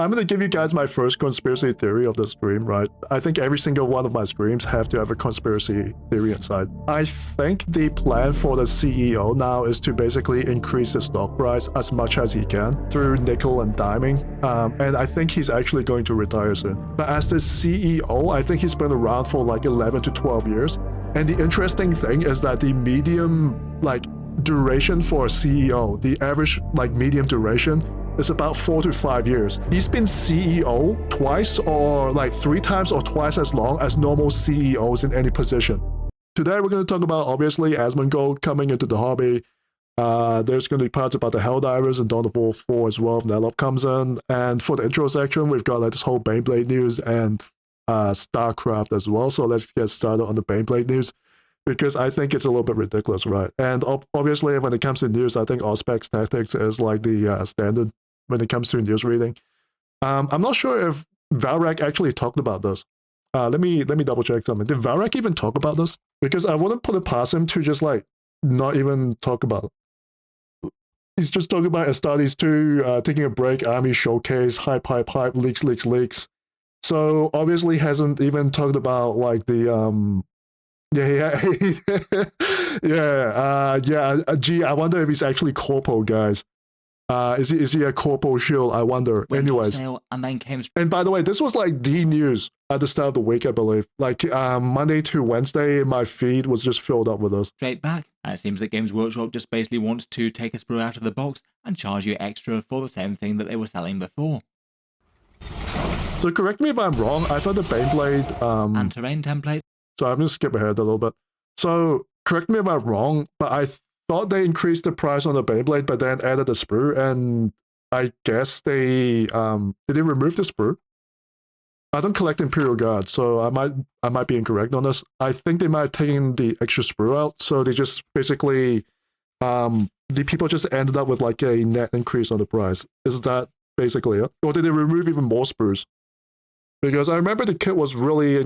I'm gonna give you guys my first conspiracy theory of the stream, right? I think every single one of my streams have to have a conspiracy theory inside. I think the plan for the CEO now is to basically increase his stock price as much as he can through nickel and diming. And I think he's actually going to retire soon. But as the CEO, I think he's been around for like 11 to 12 years. And the interesting thing is that the medium, like, duration for a CEO, the average, like, medium duration is about 4 to 5 years. He's been CEO twice or like 3 times or twice as long as normal CEOs in any position. Today we're going to talk about, obviously, Asmongold coming into the hobby. There's going to be parts about the Helldivers and Dawn of War 4 as well if Nelop comes in. And for the intro section, we've got like this whole Baneblade news and StarCraft as well. So let's get started on the Baneblade news, because I think it's a little bit ridiculous, right? And obviously, when it comes to news, I think Auspex Tactics is like the standard when it comes to news reading. I'm not sure if Valrak actually talked about this. Let me double check something. Did Valrak even talk about this? Because I wouldn't put it past him to just like not even talk about it. He's just talking about Astartes 2, taking a break, army showcase, hype, leaks. So obviously hasn't even talked about like the gee, I wonder if he's actually corpo, guys. Is he a corpo shield? I wonder. Anyways, and by the way, this was like the news at the start of the week, I believe. Like Monday to Wednesday, my feed was just filled up with this. Straight back, and it seems that Games Workshop just basically wants to take a sprue out of the box and charge you extra for the same thing that they were selling before. So correct me if I'm wrong. I thought the Baneblade and terrain templates. So I'm gonna skip ahead a little bit. So correct me if I'm wrong, but I thought they increased the price on the Baneblade, but then added the sprue, and I guess they did they remove the sprue? I don't collect Imperial Guard, so I might be incorrect on this. I think they might have taken the extra sprue out, so they just basically the people just ended up with like a net increase on the price. Is that basically it? Or did they remove even more sprues? Because I remember the kit was really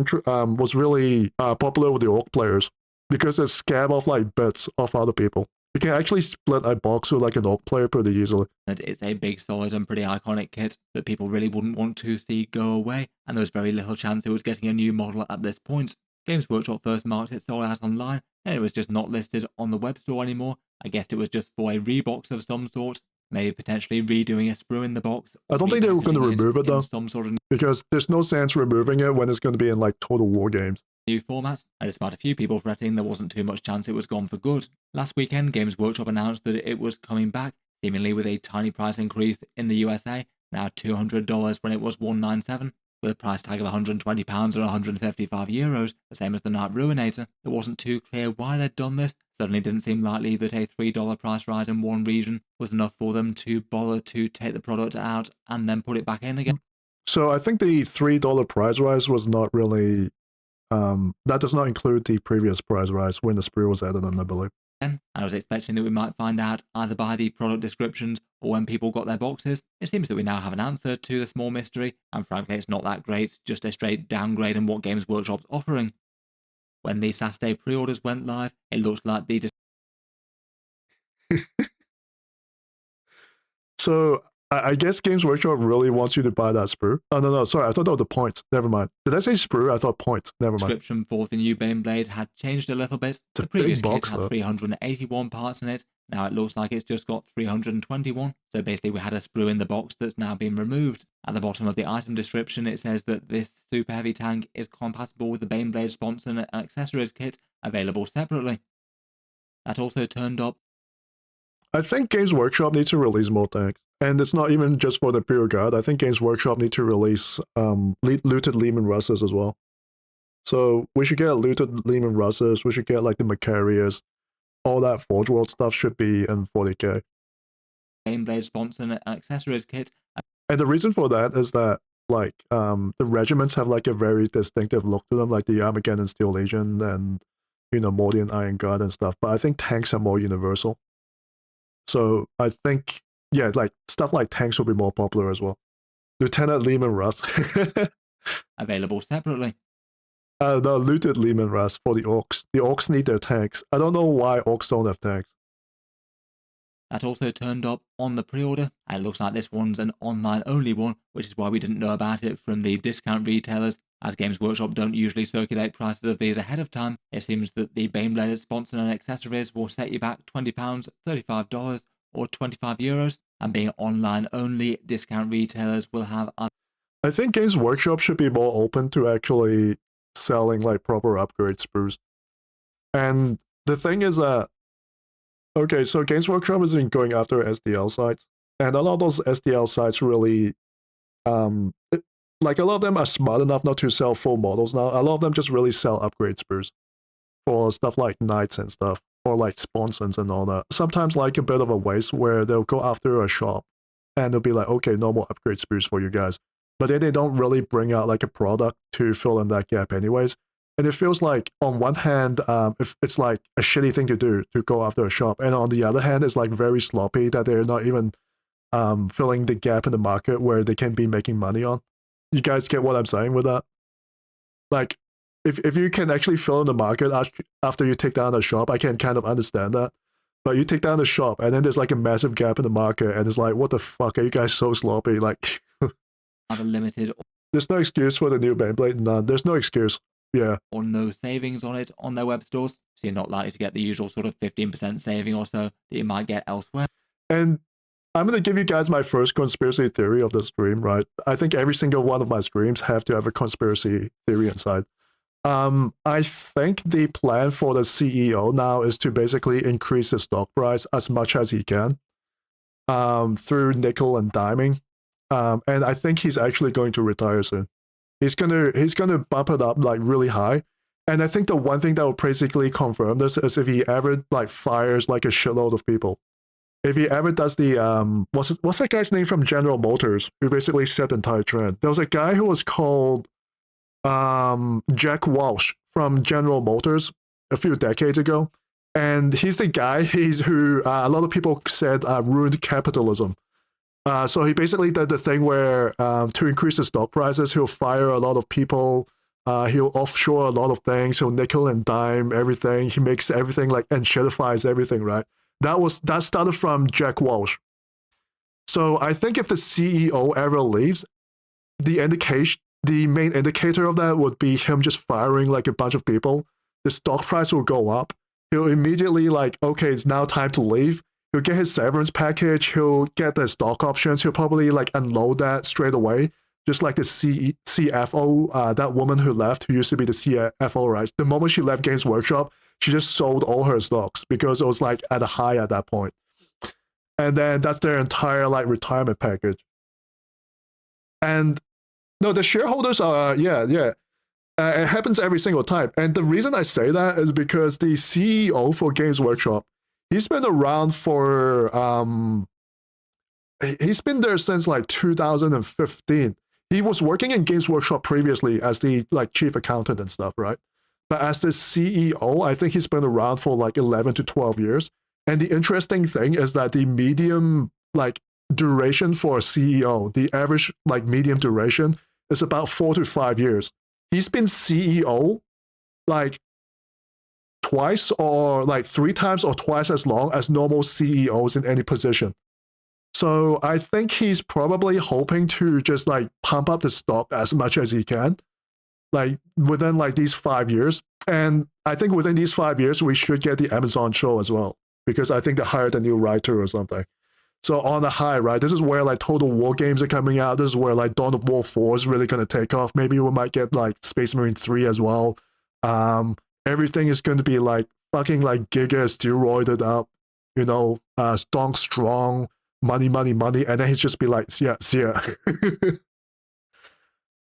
popular with the Orc players, because it scam off like bits off other people. You can actually split a box with like an Orc player pretty easily. And it's a big, solid and pretty iconic kit that people really wouldn't want to see go away, and there was very little chance it was getting a new model at this point. Games Workshop first marked it sold out online, and it was just not listed on the web store anymore. I guess it was just for a rebox of some sort. Maybe potentially redoing a sprue in the box. I don't think they were going to remove it though, because there's no sense removing it when it's going to be in like Total War games. New format, and despite a few people fretting there wasn't too much chance it was gone for good. Last weekend, Games Workshop announced that it was coming back, seemingly with a tiny price increase in the USA, now $200 when it was $197. With a price tag of £120 and €155, the same as the Night Ruinator. It wasn't too clear why they'd done this. Certainly didn't seem likely that a $3 price rise in one region was enough for them to bother to take the product out and then put it back in again. So I think the $3 price rise was not really, that does not include the previous price rise when the sprue was added on, I believe. And I was expecting that we might find out either by the product descriptions or when people got their boxes. It seems that we now have an answer to the small mystery, and frankly it's not that great, just a straight downgrade in what Games Workshop's offering. When the Saturday pre-orders went live, it looks like the... So I guess Games Workshop really wants you to buy that sprue. Oh, no, sorry, I thought that was the point. Never mind. Did I say sprue? I thought point. Never mind. Description for the new Baneblade had changed a little bit. The previous kit had 381 parts in it. Now it looks like it's just got 321. So basically we had a sprue in the box that's now been removed. At the bottom of the item description, it says that this super heavy tank is compatible with the Baneblade sponsor and accessories kit, available separately. That also turned up. I think Games Workshop needs to release more tanks. And it's not even just for the Imperial Guard. I think Games Workshop need to release looted Lehman Russes as well. So we should get looted Lehman Russes. We should get like the Macarius. All that Forge World stuff should be in 40k. Baneblade sponsor and accessories kit. And the reason for that is that like the regiments have like a very distinctive look to them, like the Armageddon Steel Legion and, you know, Mordian Iron Guard and stuff. But I think tanks are more universal. So I think, yeah, like stuff like tanks will be more popular as well. Lieutenant Lehman Russ. Available separately. No, looted Lehman Russ for the Orcs. The Orcs need their tanks. I don't know why Orcs don't have tanks. that also turned up on the pre-order, and it looks like this one's an online-only one, which is why we didn't know about it from the discount retailers. As Games Workshop don't usually circulate prices of these ahead of time, it seems that the Baneblade sponsor and accessories will set you back £20, $35, or €25, and being online-only, discount retailers will have... I think Games Workshop should be more open to actually selling like proper upgrade sprues. And the thing is that, okay, so Games Workshop has been going after SDL sites, and a lot of those SDL sites really, like a lot of them are smart enough not to sell full models now. A lot of them just really sell upgrade sprues for stuff like knights and stuff, or like sponsons and all that. Sometimes like a bit of a waste where they'll go after a shop and they'll be like, okay, no more upgrade sprues for you guys. But then they don't really bring out like a product to fill in that gap anyways. And it feels like on one hand, if it's like a shitty thing to do to go after a shop, and on the other hand, it's like very sloppy that they're not even filling the gap in the market where they can be making money on. You guys get what I'm saying with that? Like, if you can actually fill in the market after you take down a shop, I can kind of understand that. But you take down the shop, and then there's like a massive gap in the market, and it's like, what the fuck, are you guys so sloppy? Like, Have a limited... There's no excuse for the new Baneblade. None. There's no excuse. Yeah. Or no savings on it on their web stores, so you're not likely to get the usual sort of 15% saving or so that you might get elsewhere. And I'm going to give you guys my first conspiracy theory of the stream, right? I think every single one of my streams have to have a conspiracy theory inside. I think the plan for the CEO now is to basically increase the stock price as much as he can through nickel and diming. And I think he's actually going to retire soon. He's gonna bump it up like really high. And I think the one thing that will basically confirm this is if he ever like fires like a shitload of people. If he ever does the what's that guy's name from General Motors who basically set the entire trend? There was a guy who was called Jack Walsh from General Motors a few decades ago, and he's the guy who a lot of people said ruined capitalism. So he basically did the thing where to increase the stock prices, he'll fire a lot of people, he'll offshore a lot of things, he'll nickel and dime everything, he makes everything like and shitifies everything, right? That started from Jack Walsh. So I think if the CEO ever leaves, the main indicator of that would be him just firing like a bunch of people. The stock price will go up. He'll immediately like, okay, it's now time to leave. He'll get his severance package, he'll get the stock options, he'll probably like unload that straight away. Just like the CFO, that woman who left, who used to be the CFO, right? The moment she left Games Workshop, she just sold all her stocks because it was like at a high at that point. And then that's their entire like retirement package. And no, the shareholders are, it happens every single time. And the reason I say that is because the CEO for Games Workshop, he's been around for, he's been there since like 2015. He was working in Games Workshop previously as the like chief accountant and stuff, right? But as the CEO, I think he's been around for like 11 to 12 years. And the interesting thing is that the medium like duration for a CEO, the average like medium duration is about 4 to 5 years. He's been CEO like twice or like 3 times or twice as long as normal CEOs in any position. So I think he's probably hoping to just like pump up the stock as much as he can, like within like these 5 years. And I think within these 5 years, we should get the Amazon show as well, because I think they hired a new writer or something. So on the high, right, this is where like Total War games are coming out. This is where like Dawn of War 4 is really going to take off. Maybe we might get like Space Marine 3 as well. Everything is going to be like fucking like giga steroided up, you know, strong, money, and then he's just be like, yeah.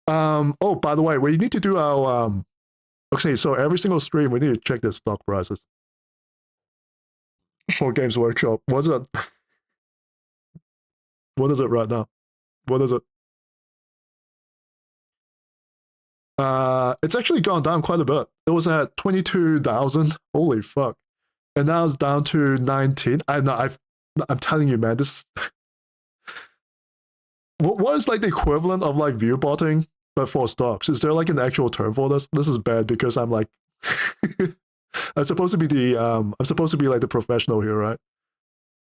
Oh, by the way, we need to do our okay, so every single stream we need to check the stock prices for Games Workshop. What is it right now? What is it? It's actually gone down quite a bit. It was at 22,000. Holy fuck. And now it's down to 19. I'm telling you, man, this what is like the equivalent of like view botting but for stocks? Is there like an actual term for this? This is bad because I'm like I'm supposed to be like the professional here, right?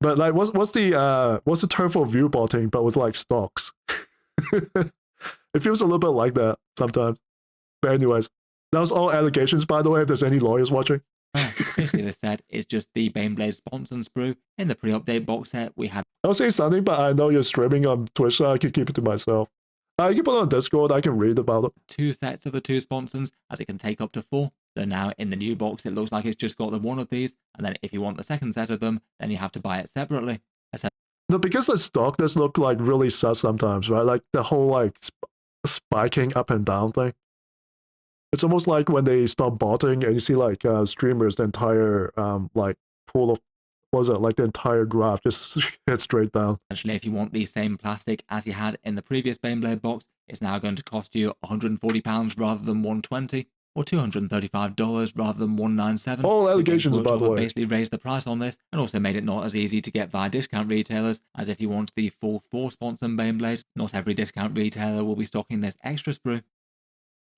But like, what's the term for view botting, but with like stocks? It feels a little bit like that sometimes. But anyways, that was all allegations, by the way, if there's any lawyers watching. Well, basically they said it's just the Baneblade sponsor sprue. In the pre-update box set, we had... I'll say something, but I know you're streaming on Twitch, so I can keep it to myself. I can put it on Discord, I can read about it. 2 sets of the 2 sponsons, as it can take up to 4. So now in the new box, it looks like it's just got the one of these, and then if you want the second set of them, then you have to buy it separately. No, because the stock does look like really sus sometimes, right? Like the whole like spiking up and down thing. It's almost like when they stop botting and you see like streamers, the entire like pool of, what was it, like the entire graph just hit straight down. Essentially, if you want the same plastic as you had in the previous Baneblade box, it's now going to cost you £140 rather than $120, or $235 rather than $197. All allegations, by the way. Basically raised the price on this, and also made it not as easy to get via discount retailers as if you want the full 4 sponsor Baneblade. Not every discount retailer will be stocking this extra sprue.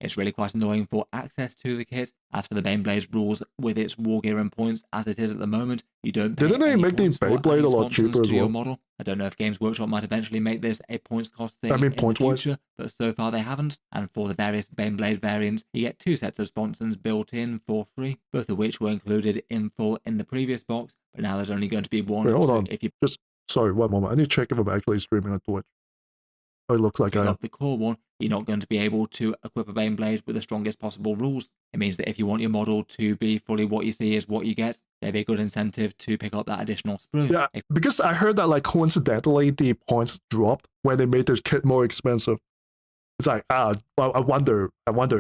It's really quite annoying for access to the kit. As for the Baneblade's rules with its war gear and points as it is at the moment, you don't pay Didn't they any make the points for Beyblade a lot adding cheaper sponsons as to your well? model. I don't know if Games Workshop might eventually make this a points cost thing I mean, in the point-wise. future, but so far they haven't. And for the various Baneblade variants, you get 2 sets of sponsons built in for free, both of which were included in full in the previous box, but now there's only going to be one. Wait, hold so on. If you Sorry, one moment. I need to check if I'm actually streaming on Twitch. Oh, it looks like I am. the core one, you're not going to be able to equip a Baneblade with the strongest possible rules. It means that if you want your model to be fully what you see is what you get, there'd be a good incentive to pick up that additional sprue. Yeah, because I heard that like coincidentally the points dropped when they made this kit more expensive. It's like, well, I wonder,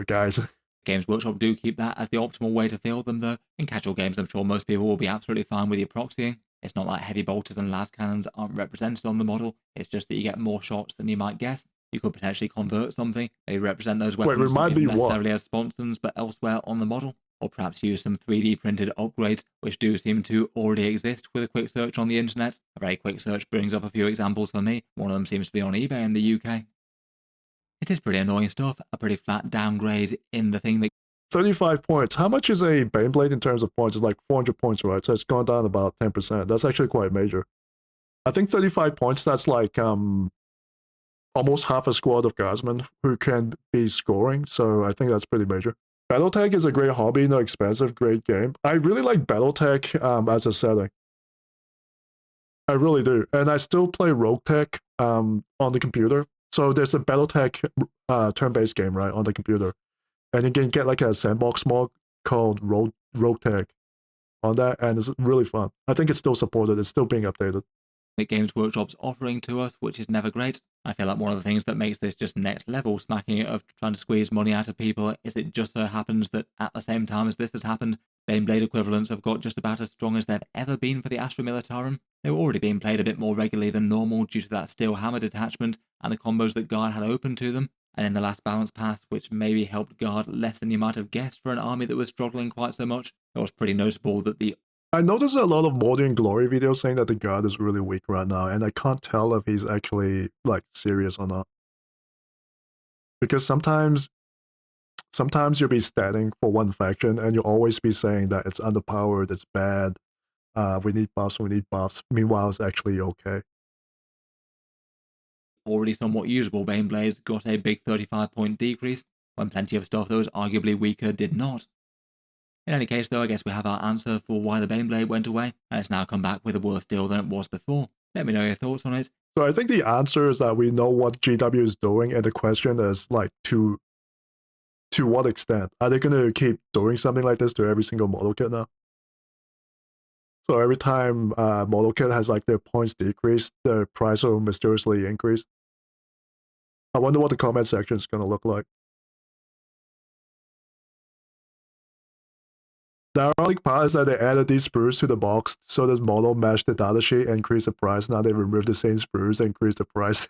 guys. Games Workshop do keep that as the optimal way to field them though. In casual games, I'm sure most people will be absolutely fine with your proxying. It's not like heavy bolters and las cannons aren't represented on the model. It's just that you get more shots than you might guess. You could potentially convert something, maybe represent those weapons not necessarily as sponsons but elsewhere on the model. Or perhaps use some 3D printed upgrades, which do seem to already exist with a quick search on the internet. A very quick search brings up a few examples for me. One of them seems to be on eBay in the UK. It is pretty annoying stuff, a pretty flat downgrade in the thing that 35 points. How much is a Baneblade in terms of points? It's like 400 points, right? So it's gone down about 10%. That's actually quite major. I think 35 points, that's like almost half a squad of guardsmen who can be scoring. So I think that's pretty major. Battletech is a great hobby, no expensive, great game. I really like Battletech as a setting. I really do. And I still play RogueTech on the computer. So there's a Battletech turn-based game, right, on the computer. And you can get like a sandbox mod called RogueTech on that, and it's really fun. I think it's still supported, it's still being updated. Games Workshop's offering to us, which is never great. I feel like one of the things that makes this just next level smacking it of trying to squeeze money out of people is it just so happens that at the same time as this has happened, Baneblade equivalents have got just about as strong as they've ever been for the Astra Militarum. They were already being played a bit more regularly than normal due to that steel hammer detachment and the combos that Guard had open to them. And in the last balance pass, which maybe helped Guard less than you might have guessed for an army that was struggling quite so much, it was pretty notable that I noticed a lot of Modern Glory videos saying that the Guard is really weak right now, and I can't tell if he's actually, like, serious or not. Because sometimes you'll be statting for one faction, and you'll always be saying that it's underpowered, it's bad, we need buffs, meanwhile it's actually okay. Already somewhat usable Baneblades got a big 35-point decrease, when plenty of stuff that was arguably weaker did not. In any case though, I guess we have our answer for why the Baneblade went away, and it's now come back with a worse deal than it was before. Let me know your thoughts on it. So I think the answer is that we know what GW is doing, and the question is, like, to what extent? Are they going to keep doing something like this to every single model kit now? So every time model kit has like their points decreased, their price will mysteriously increase. I wonder what the comment section is going to look like. The ironic part is that they added these sprues to the box so this model matched the datasheet and increased the price. Now they removed the same sprues and increased the price.